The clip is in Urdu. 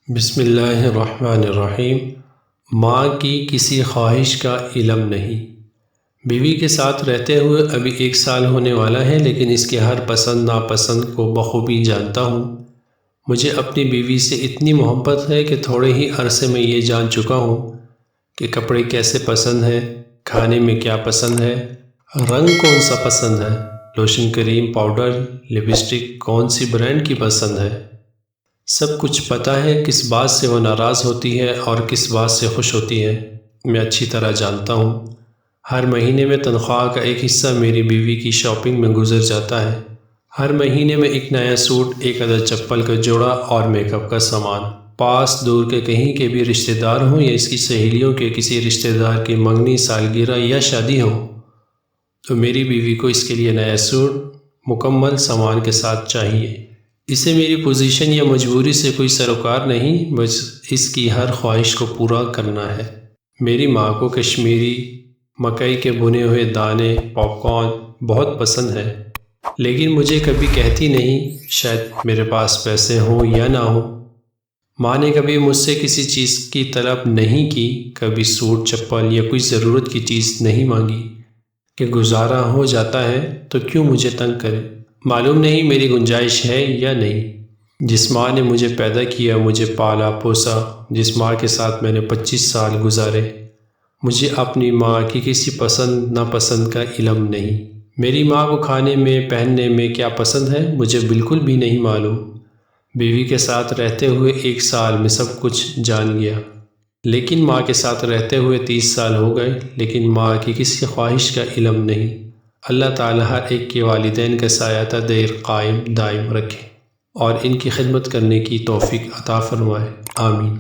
بسم اللہ الرحمن الرحیم۔ ماں کی کسی خواہش کا علم نہیں۔ بیوی کے ساتھ رہتے ہوئے ابھی 1 سال ہونے والا ہے، لیکن اس کے ہر پسند ناپسند کو بخوبی جانتا ہوں۔ مجھے اپنی بیوی سے اتنی محبت ہے کہ تھوڑے ہی عرصے میں یہ جان چکا ہوں کہ کپڑے کیسے پسند ہیں، کھانے میں کیا پسند ہے، رنگ کون سا پسند ہے، لوشن، کریم، پاؤڈر، لپسٹک کون سی برانڈ کی پسند ہے۔ سب کچھ پتہ ہے کس بات سے وہ ناراض ہوتی ہے اور کس بات سے خوش ہوتی ہے، میں اچھی طرح جانتا ہوں۔ ہر مہینے میں تنخواہ کا ایک حصہ میری بیوی کی شاپنگ میں گزر جاتا ہے۔ ہر مہینے میں ایک نیا سوٹ، ایک عدد چپل کا جوڑا اور میک اپ کا سامان۔ پاس دور کے کہیں کے بھی رشتہ دار ہوں یا اس کی سہیلیوں کے کسی رشتہ دار کی منگنی، سالگرہ یا شادی ہو، تو میری بیوی کو اس کے لیے نیا سوٹ مکمل سامان کے ساتھ چاہیے۔ اسے میری پوزیشن یا مجبوری سے کوئی سروکار نہیں، بس اس کی ہر خواہش کو پورا کرنا ہے۔ میری ماں کو کشمیری مکئی کے بھنے ہوئے دانے، پاپ کارن بہت پسند ہے، لیکن مجھے کبھی کہتی نہیں، شاید میرے پاس پیسے ہوں یا نہ ہوں۔ ماں نے کبھی مجھ سے کسی چیز کی طلب نہیں کی، کبھی سوٹ، چپل یا کوئی ضرورت کی چیز نہیں مانگی کہ گزارا ہو جاتا ہے تو کیوں مجھے تنگ کرے۔ معلوم نہیں میری گنجائش ہے یا نہیں۔ جس ماں نے مجھے پیدا کیا، مجھے پالا پوسا، جس ماں کے ساتھ میں نے 25 سال گزارے، مجھے اپنی ماں کی کسی پسند ناپسند کا علم نہیں۔ میری ماں کو کھانے میں، پہننے میں کیا پسند ہے، مجھے بالکل بھی نہیں معلوم۔ بیوی کے ساتھ رہتے ہوئے 1 سال میں سب کچھ جان گیا، لیکن ماں کے ساتھ رہتے ہوئے 30 سال ہو گئے، لیکن ماں کی کسی خواہش کا علم نہیں۔ اللہ تعالیٰ ہر ایک کے والدین کا سایہ تا دیر قائم دائم رکھے اور ان کی خدمت کرنے کی توفیق عطا فرمائے، آمین۔